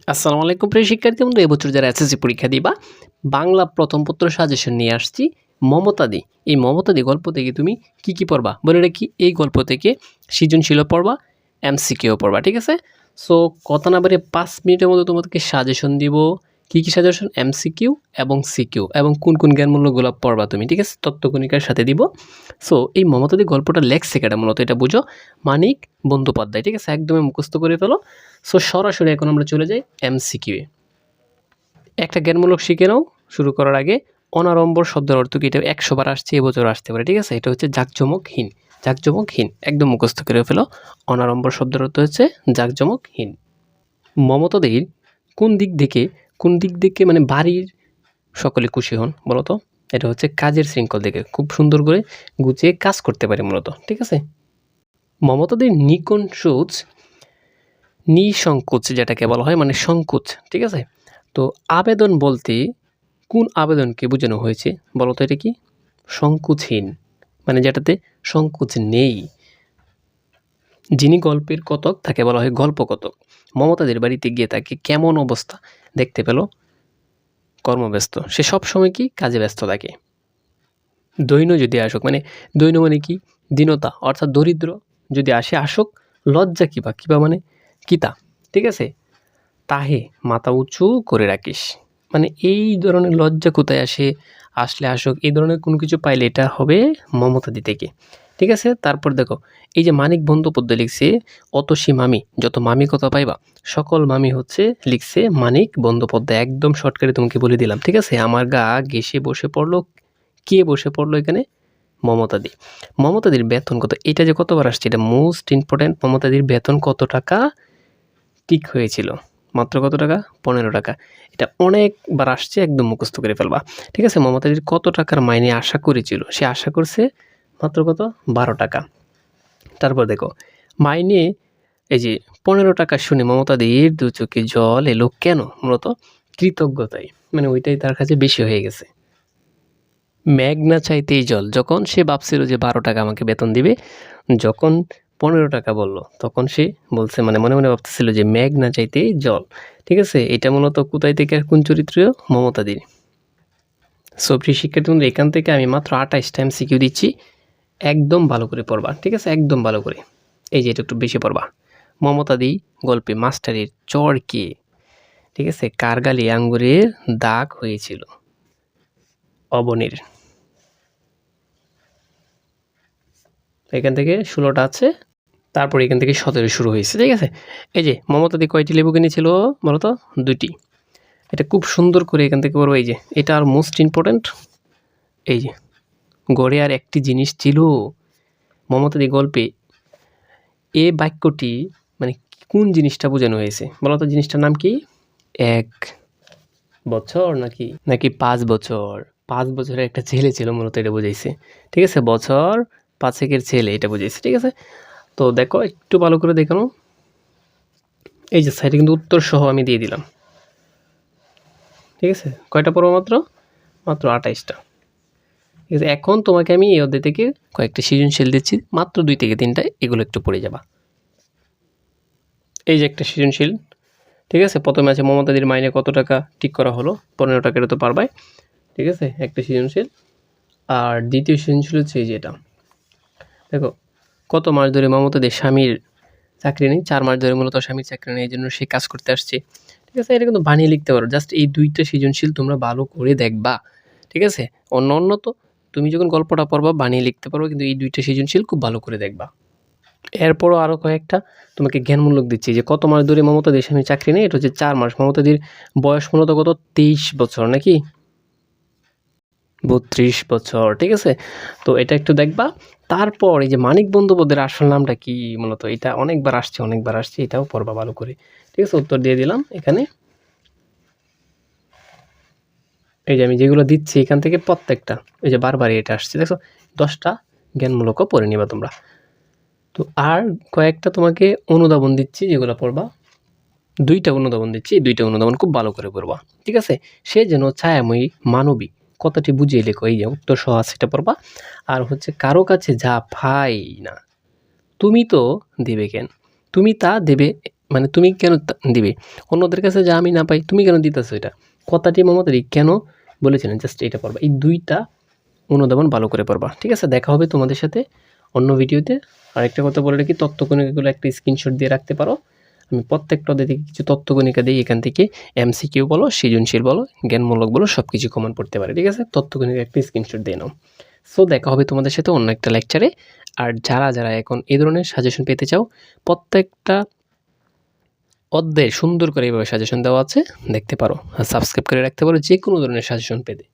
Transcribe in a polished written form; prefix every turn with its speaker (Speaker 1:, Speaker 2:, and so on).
Speaker 1: আসসালামু আলাইকুম প্রিয় শিক্ষার্থী বন্ধু, এবছর যারা এসএসসি পরীক্ষা দিবা বাংলা প্রথম পত্র সাজেশন নিয়ে আসছি মমতাদি। এই মমতাদি গল্প থেকে তুমি কি পড়বা বলে রাখি, এই গল্প থেকে সৃজনশীল পড়বা, এমসিকিউ পড়বা, ঠিক আছে? সো কথা না বাড়িয়ে 5 মিনিটের মধ্যে তোমাদেরকে সাজেশন দিব। কি সাজেশন? এমসিকিউ এবং সিকিউ এবং কোন জ্ঞানমূল্যগুলো পড়বা তুমি, ঠিক আছে? তত্ত্বকণিকার সাথে দিব। সো এই মমতাদি গল্পটা লেখছে কেটা মূলত এটা বুঝো, মানিক বন্দ্যোপাধ্যায়, ঠিক আছে? একদমই মুখস্থ করে ফেলো। সো সরাসরি এখন আমরা চলে যাই এমসিকিউ এ। একটা জ্ঞানমূলক শিখে নাও শুরু করার আগে। অনাড়ম্বর শব্দের অর্থ কি? এটা 100 বার আসছে, এবছর আসতে পারে, ঠিক আছে? এটা হচ্ছে জাঁকজমকহীন। জাঁকজমকহীন একদম মুখস্থ করে ফেলো। অনাড়ম্বর শব্দের অর্থ হচ্ছে জাঁকজমকহীন। মমতাদির কোন দিক থেকে মানে বাড়ির সকলে খুশি হন বলো তো? এটা হচ্ছে কাজের শৃঙ্খল দেখে খুব সুন্দর করে গুছিয়ে কাজ করতে পারে মূলত, ঠিক আছে? মমতাদির নিসংকোচ যেটাকে বলা হয়, মানে সংকোচ, ঠিক আছে? তো আবেদন বলতে কোন আবেদনকে বোঝানো হয়েছে বলো তো? এটা কি? সংকোচহীন, মানে যেটাতে সংকোচ নেই। যিনি গল্পের কতক তাকে বলা হয় গল্পকথক। মমতাদের বাড়িতে গিয়ে তাকে কেমন অবস্থা দেখতে পেল? কর্মব্যস্ত। সে সবসময় কি কাজে ব্যস্ত থাকে। দৈন্য যদি আসুক, মানে দৈন্য মানে কি? দীনতা, অর্থাৎ দরিদ্র যদি আসুক। লজ্জা কিবা মানে কিতা, ঠিক আছে? তাহে মাথা উঁচু করে রাখিস, মানে এই ধরনের লজ্জা কোথায় আসলে আসুক, এই ধরনের কোনো কিছু পাইলে এটা হবে মমতাদি থেকে, ঠিক আছে? তারপর দেখো, এই যে মানিক বন্দ্যোপাধ্যায় লিখছে অতসী মামি যত মামি কথা পাইবা, সকল মামি হচ্ছে লিখছে মানিক বন্দ্যোপাধ্যায়। একদম শর্টকাটে তোমাকে বলে দিলাম, ঠিক আছে? আমার গা ঘেঁষে বসে পড়লো। কে বসে পড়লো এখানে? মমতাদি। মমতাদির বেতন কত? এটা যে কতবার আসছে, এটা মোস্ট ইম্পর্ট্যান্ট। মমতাদির বেতন কত টাকা ঠিক হয়েছিল? মাত্র কত টাকা? 15 টাকা। এটা অনেকবার আসছে, একদম মুখস্থ করে ফেলবা, ঠিক আছে? মমতাদির কত টাকার মাইনে আশা করেছিল? সে আশা করছে মাত্র কত? 12 টাকা। তারপর দেখো, মাইনে এই যে 15 টাকা শুনে মমতাদির দু চোখে জল এলো কেন? মূলত কৃতজ্ঞতায়, মানে ওইটাই তার কাছে বেশি হয়ে গেছে। মেঘ না চাইতেই জল, যখন সে ভাবছিল যে 12 টাকা আমাকে বেতন দিবে, যখন 15 টাকা বলল তখন সে বলছে, মানে মনে মনে ভাবতেছিল যে মেঘ না চাইতেই জল, ঠিক আছে? এটা মূলত কোথায় থেকে আর কোন চরিত্র? মমতাদির। সো প্রিয় শিক্ষার্থী বন্ধু, এখান থেকে আমি মাত্র 28টা এমসিকিউ দিচ্ছি, একদম ভালো করে পড়বা, ঠিক আছে? একদম ভালো করে। এই যে এটা একটু বেশি পড়বা। মমতাদি গল্পে মাস্টারের চর কে? ঠিক আছে? কার গালে আঙ্গুরের দাগ হয়েছিল? অবনীর। এখান থেকে 16টা আছে, তারপর এখান থেকে 17 শুরু হয়েছে, ঠিক আছে? এই যে মমতাদি কয়টি লেবু কিনেছিল বলতো? 2টি। এটা খুব সুন্দর করে এখান থেকে পড়বো। এই যে এটা আর মোস্ট ইম্পর্ট্যান্ট, এই যে গড়ে আর একটি জিনিস ছিল। মমতাদি গল্পে এ বাক্যটি মানে কোন জিনিসটা বোঝানো হয়েছে বলতো? জিনিসটার নাম কি? 1 বছর নাকি 5 বছর? 5 বছরের একটা ছেলে ছিল, মূলত এটা বুঝাইছে, ঠিক আছে? বছর 5-এর ছেলে, এটা বুঝাইছে, ঠিক আছে? তো দেখো একটু ভালো করে দেখানো। এই যে সাইডে কিন্তু উত্তর সহ আমি দিয়ে দিলাম, ঠিক আছে? কয়টা পড়বো? মাত্র 28টা, ঠিক আছে? এখন তোমাকে আমি এই অধ্যায় থেকে কয়েকটা সৃজনশীল দিচ্ছি, মাত্র 2 থেকে 3টা, এগুলো একটু পড়ে যাবা। এই যে একটা সৃজনশীল, ঠিক আছে? প্রথমে আছে মমতাদির মাইনে কত টাকা ঠিক করা হলো? 15 টাকা, এটা তো পারবাই, ঠিক আছে? একটা সৃজনশীল। আর দ্বিতীয় সৃজনশীল হচ্ছে এই যে এটা, দেখো কত মাস ধরে মমতাদির স্বামীর চাকরি নেই? 4 মাস ধরে মূলত স্বামীর চাকরি নেই, এই জন্য সে কাজ করতে আসছে, ঠিক আছে? এটা কিন্তু বানিয়ে লিখতে পারো। জাস্ট এই 2টা সৃজনশীল তোমরা ভালো করে দেখবা, ঠিক আছে? অন্য তো তুমি যখন গল্পটা পড়বা বানিয়ে লিখতে পারো, কিন্তু এই 2টা সৃজনশীল খুব ভালো করে দেখবা। এরপরও আরও কয়েকটা তোমাকে জ্ঞানমূলক দিচ্ছি, যে কত মাস ধরে মমতাদির স্বামীর চাকরি নেই? এটা হচ্ছে 4 মাস। মমতাদির বয়স মূলত কত? 23 বছর নাকি 32 বছর, ঠিক আছে? তো এটা একটু দেখবা। তারপর এই যে মানিক বন্দ্যোপাধ্যায়ের আসল নামটা কি মূলত? এটা অনেকবার আসছে, এটাও পড়বা ভালো করে, ঠিক আছে? উত্তর দিয়ে দিলাম এখানে। এই যে আমি যেগুলো দিচ্ছি এখান থেকে প্রত্যেকটা, এই যে বারবারই এটা আসছে, দেখো 10টা জ্ঞানমূলকও পড়ে নিবা তোমরা। তো আর কয়েকটা তোমাকে অনুধাবন দিচ্ছি, যেগুলো পড়বা। 2টা অনুধাবন দিচ্ছি, এই 2টা অনুধাবন খুব ভালো করে পড়বা, ঠিক আছে? সে যেন ছায়াময়ী মানবী, কথাটি বুঝিয়ে লেখো। এই যে উত্তর সহ আছে, এটা পড়বা। আর হচ্ছে কারো কাছে যা পাই না তুমি তো দেবে কেন? তুমি তা দেবে মানে তুমি কেন দিবে? অন্যদের কাছে যা আমি না পাই তুমি কেন দিতেছো এটা? কথাটি মমতাজ কেন বলেছিলেন, জাস্ট এটা পড়বা। এই 2টা অনুধাবন ভালো করে পড়বা। ঠিক আছে? দেখা হবে তোমাদের সাথে অন্য ভিডিওতে। আরেকটা কথা বলে রাখি, তত্ত্বকণিকাগুলো একটা স্ক্রিনশট দিয়ে রাখতে পারো। আমি প্রত্যেকটা অধ্যায় থেকে কিছু তত্ত্বকণিকা দিই, এখান থেকে এমসিকিউ বলো, সৃজনশীল বলো, জ্ঞানমূলক বলো, সব কিছু কমন পড়তে পারে। ঠিক আছে? তত্ত্বকণিকা একটা স্ক্রিনশট দিয়ে নাও। সো দেখা হবে তোমাদের সাথে অন্য একটা লেকচারে। আর যারা এখন এই ধরনের সাজেশন পেতে চাও, প্রত্যেকটা অধ্যায়ে সুন্দর করে এভাবে সাজেশন দেওয়া আছে, দেখতে পারো। আর সাবস্ক্রাইব করে রাখতে পারো যে কোনো ধরনের সাজেশন পেতে।